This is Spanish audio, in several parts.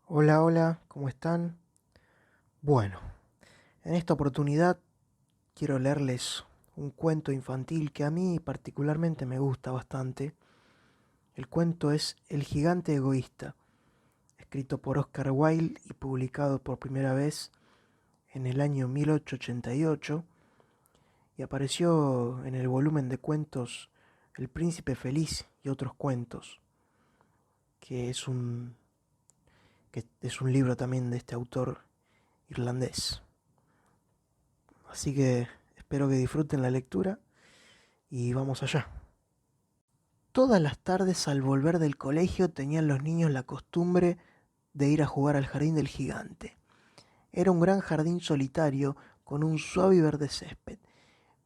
Hola, hola, ¿cómo están? Bueno, en esta oportunidad quiero leerles un cuento infantil que a mí particularmente me gusta bastante. El cuento es El gigante egoísta, escrito por Oscar Wilde y publicado por primera vez en el año 1888 y apareció en el volumen de cuentos El Príncipe Feliz y otros cuentos, que es un, que es un libro también de este autor irlandés. Así que espero que disfruten la lectura y vamos allá. Todas las tardes al volver del colegio tenían los niños la costumbre de ir a jugar al jardín del gigante. Era un gran jardín solitario con un suave y verde césped.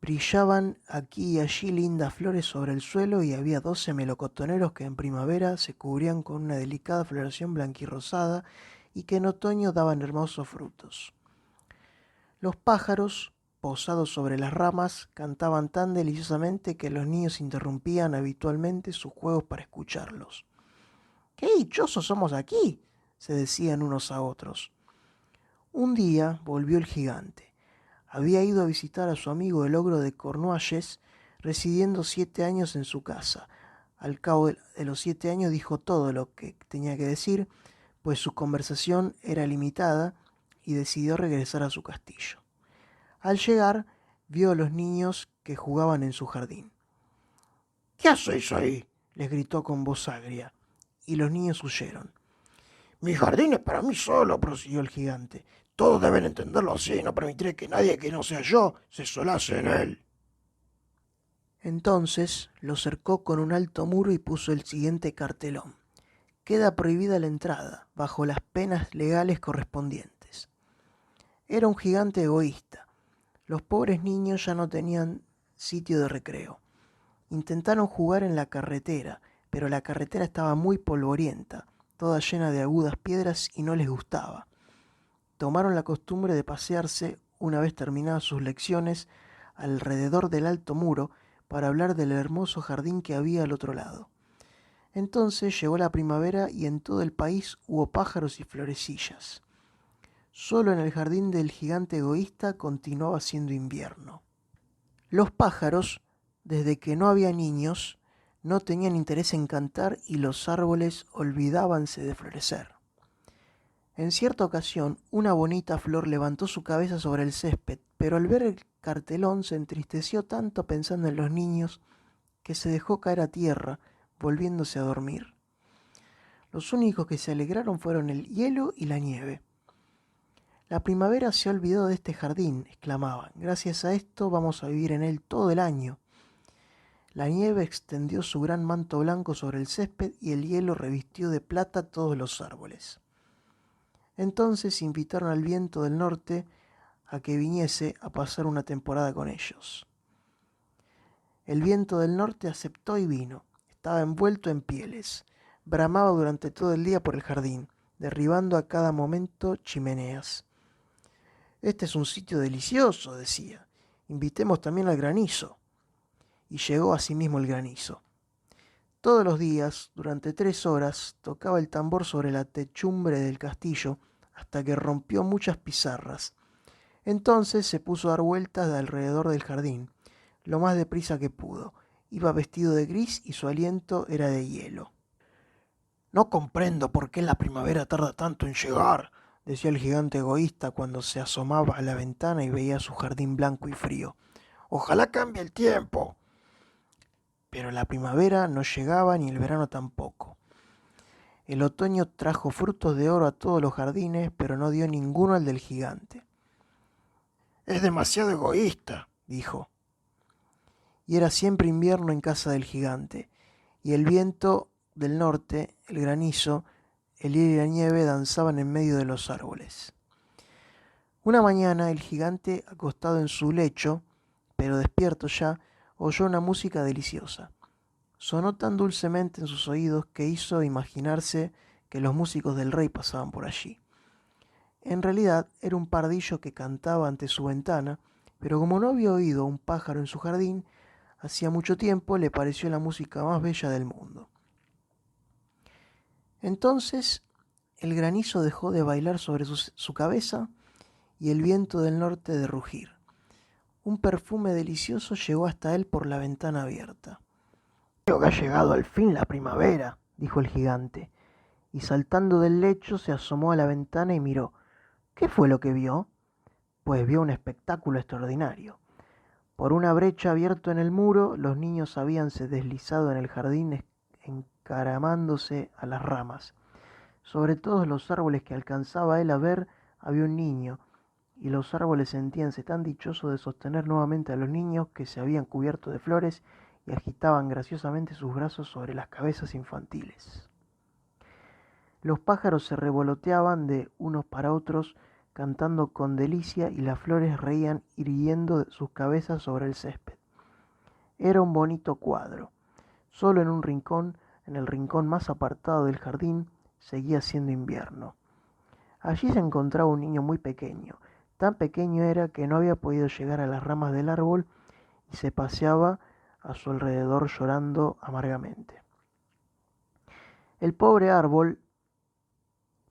Brillaban aquí y allí lindas flores sobre el suelo y había 12 melocotoneros que en primavera se cubrían con una delicada floración blanquirrosada y que en otoño daban hermosos frutos. Los pájaros, posados sobre las ramas, cantaban tan deliciosamente que los niños interrumpían habitualmente sus juegos para escucharlos. ¡Qué dichosos somos aquí!, se decían unos a otros. Un día volvió el gigante. Había ido a visitar a su amigo el ogro de Cornualles, residiendo 7 años en su casa. Al cabo de los 7 años dijo todo lo que tenía que decir, pues su conversación era limitada, y decidió regresar a su castillo. Al llegar, vio a los niños que jugaban en su jardín. ¿Qué hacéis ahí?, les gritó con voz agria, y los niños huyeron. Mi jardín es para mí solo, prosiguió el gigante. Todos deben entenderlo así, no permitiré que nadie que no sea yo se solace en él. Entonces lo cercó con un alto muro y puso el siguiente cartelón. Queda prohibida la entrada, bajo las penas legales correspondientes. Era un gigante egoísta. Los pobres niños ya no tenían sitio de recreo. Intentaron jugar en la carretera, pero la carretera estaba muy polvorienta, toda llena de agudas piedras y no les gustaba. Tomaron la costumbre de pasearse, una vez terminadas sus lecciones, alrededor del alto muro para hablar del hermoso jardín que había al otro lado. Entonces llegó la primavera y en todo el país hubo pájaros y florecillas. Solo en el jardín del gigante egoísta continuaba siendo invierno. Los pájaros, desde que no había niños, no tenían interés en cantar y los árboles olvidábanse de florecer. En cierta ocasión, una bonita flor levantó su cabeza sobre el césped, pero al ver el cartelón se entristeció tanto pensando en los niños que se dejó caer a tierra, volviéndose a dormir. Los únicos que se alegraron fueron el hielo y la nieve. La primavera se ha olvidado de este jardín, exclamaban. Gracias a esto vamos a vivir en él todo el año. La nieve extendió su gran manto blanco sobre el césped y el hielo revistió de plata todos los árboles. Entonces invitaron al viento del norte a que viniese a pasar una temporada con ellos. El viento del norte aceptó y vino. Estaba envuelto en pieles. Bramaba durante todo el día por el jardín, derribando a cada momento chimeneas. Este es un sitio delicioso, decía. Invitemos también al granizo. Y llegó asimismo el granizo. Todos los días, durante 3 horas, tocaba el tambor sobre la techumbre del castillo hasta que rompió muchas pizarras. Entonces se puso a dar vueltas de alrededor del jardín, lo más deprisa que pudo. Iba vestido de gris y su aliento era de hielo. No comprendo por qué la primavera tarda tanto en llegar, decía el gigante egoísta cuando se asomaba a la ventana y veía su jardín blanco y frío. Ojalá cambie el tiempo. Pero la primavera no llegaba ni el verano tampoco. El otoño trajo frutos de oro a todos los jardines, pero no dio ninguno al del gigante. Es demasiado egoísta, dijo. Y era siempre invierno en casa del gigante, y el viento del norte, el granizo, el hielo y la nieve danzaban en medio de los árboles. Una mañana el gigante, acostado en su lecho, pero despierto ya, oyó una música deliciosa. Sonó tan dulcemente en sus oídos que hizo imaginarse que los músicos del rey pasaban por allí. En realidad era un pardillo que cantaba ante su ventana, pero como no había oído un pájaro en su jardín, hacía mucho tiempo le pareció la música más bella del mundo. Entonces El granizo dejó de bailar sobre su cabeza y el viento del norte de rugir. Un perfume delicioso llegó hasta él por la ventana abierta. «Creo que ha llegado al fin la primavera», dijo el gigante, y saltando del lecho se asomó a la ventana y miró. ¿Qué fue lo que vio? Pues vio un espectáculo extraordinario. Por una brecha abierta en el muro, los niños habíanse deslizado en el jardín encaramándose a las ramas. Sobre todos los árboles que alcanzaba él a ver había un niño, y los árboles sentíanse tan dichosos de sostener nuevamente a los niños que se habían cubierto de flores y agitaban graciosamente sus brazos sobre las cabezas infantiles. Los pájaros se revoloteaban de unos para otros, cantando con delicia, y las flores reían irguiendo sus cabezas sobre el césped. Era un bonito cuadro. Solo en un rincón, en el rincón más apartado del jardín, seguía siendo invierno. Allí se encontraba un niño muy pequeño. Tan pequeño era que no había podido llegar a las ramas del árbol y se paseaba a su alrededor llorando amargamente. El pobre árbol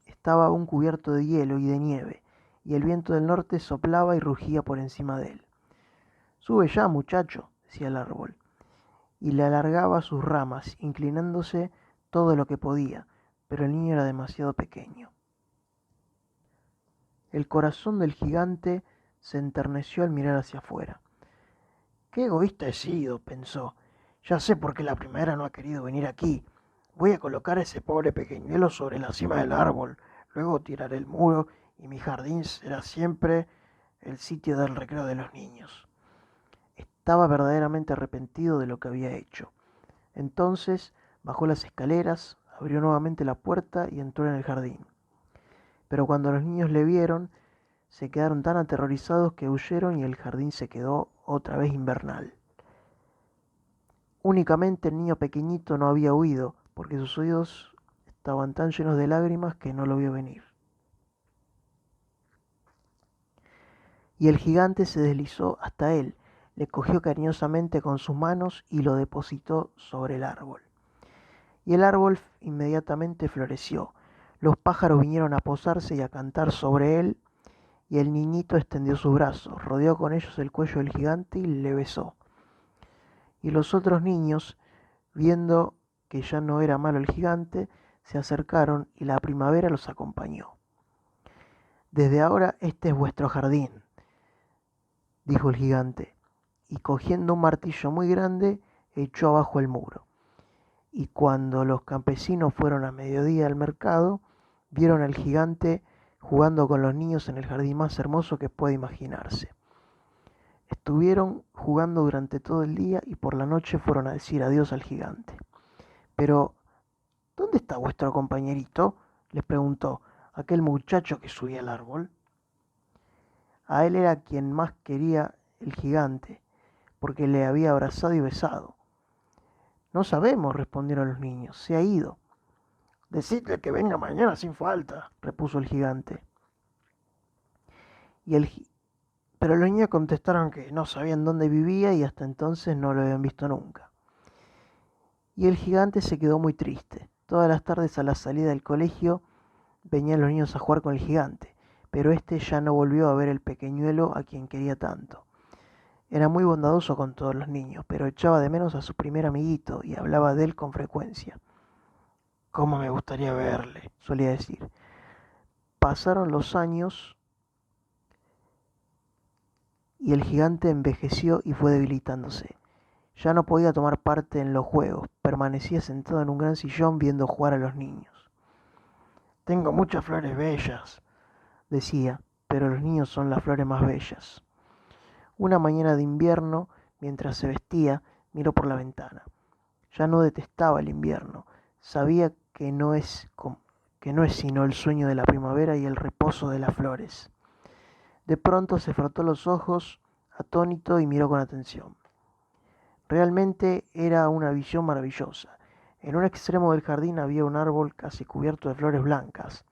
estaba aún cubierto de hielo y de nieve, y el viento del norte soplaba y rugía por encima de él. «Sube ya, muchacho», decía el árbol, y le alargaba sus ramas, inclinándose todo lo que podía, pero el niño era demasiado pequeño. El corazón del gigante se enterneció al mirar hacia afuera. «Qué egoísta he sido», pensó. «Ya sé por qué la primavera no ha querido venir aquí. Voy a colocar a ese pobre pequeñuelo sobre la cima del árbol, luego tiraré el muro y mi jardín será siempre el sitio del recreo de los niños». Estaba verdaderamente arrepentido de lo que había hecho. Entonces bajó las escaleras, abrió nuevamente la puerta y entró en el jardín. Pero cuando los niños le vieron, se quedaron tan aterrorizados que huyeron y el jardín se quedó otra vez invernal. Únicamente el niño pequeñito no había huido, porque sus oídos estaban tan llenos de lágrimas que no lo vio venir. Y el gigante se deslizó hasta él, le cogió cariñosamente con sus manos y lo depositó sobre el árbol. Y el árbol inmediatamente floreció. Los pájaros vinieron a posarse y a cantar sobre él, y el niñito extendió sus brazos, rodeó con ellos el cuello del gigante y le besó. Y los otros niños, viendo que ya no era malo el gigante, se acercaron y la primavera los acompañó. «Desde ahora este es vuestro jardín», dijo el gigante, y cogiendo un martillo muy grande, echó abajo el muro. Y cuando los campesinos fueron a mediodía al mercado, vieron al gigante jugando con los niños en el jardín más hermoso que puede imaginarse. Estuvieron jugando durante todo el día y por la noche fueron a decir adiós al gigante. «Pero, ¿dónde está vuestro compañerito?», les preguntó aquel muchacho que subía al árbol. A él era quien más quería el gigante, porque le había abrazado y besado. «No sabemos», respondieron los niños, «se ha ido». «Decidle que venga mañana sin falta», repuso el gigante. Pero los niños contestaron que no sabían dónde vivía y hasta entonces no lo habían visto nunca. Y el gigante se quedó muy triste. Todas las tardes a la salida del colegio venían los niños a jugar con el gigante, pero este ya no volvió a ver el pequeñuelo a quien quería tanto. Era muy bondadoso con todos los niños, pero echaba de menos a su primer amiguito y hablaba de él con frecuencia. «¿Cómo me gustaría verle?», solía decir. Pasaron los años y el gigante envejeció y fue debilitándose. Ya no podía tomar parte en los juegos, permanecía sentado en un gran sillón viendo jugar a los niños. «Tengo muchas flores bellas», decía, «pero los niños son las flores más bellas». Una mañana de invierno, mientras se vestía, miró por la ventana. Ya no detestaba el invierno, sabía que no es sino el sueño de la primavera y el reposo de las flores. De pronto se frotó los ojos, atónito, y miró con atención. Realmente era una visión maravillosa. En un extremo del jardín había un árbol casi cubierto de flores blancas.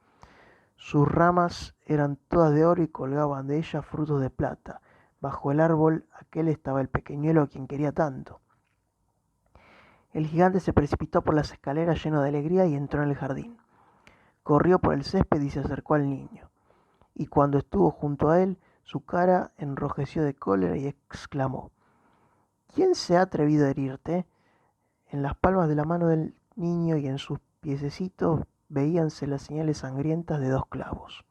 Sus ramas eran todas de oro y colgaban de ellas frutos de plata. Bajo el árbol aquel estaba el pequeñuelo a quien quería tanto. El gigante se precipitó por las escaleras lleno de alegría y entró en el jardín. corrió por el césped y se acercó al niño. Y cuando estuvo junto a él, su cara enrojeció de cólera y exclamó: ¿Quién se ha atrevido a herirte? En las palmas de la mano del niño y en sus piececitos veíanse las señales sangrientas de 2 clavos.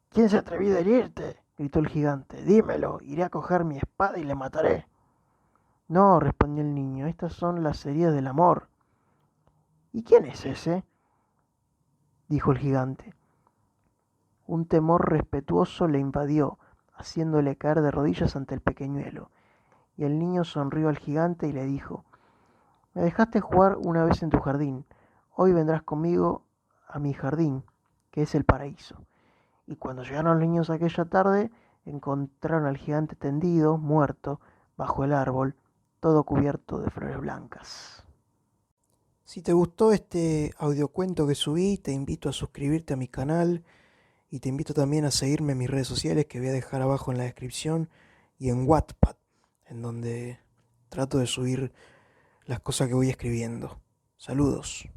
¿Quién se ha atrevido a herirte?, gritó el gigante. Dímelo, iré a coger mi espada y le mataré. No, respondió el niño, estas son las heridas del amor. ¿Y quién es ese?, dijo el gigante. Un temor respetuoso le invadió, haciéndole caer de rodillas ante el pequeñuelo, y el niño sonrió al gigante y le dijo: Me dejaste jugar una vez en tu jardín, hoy vendrás conmigo a mi jardín, que es el paraíso. Y cuando llegaron los niños aquella tarde, encontraron al gigante tendido, muerto, bajo el árbol, todo cubierto de flores blancas. Si te gustó este audiocuento que subí, te invito a suscribirte a mi canal y te invito también a seguirme en mis redes sociales que voy a dejar abajo en la descripción y en Wattpad, en donde trato de subir las cosas que voy escribiendo. Saludos.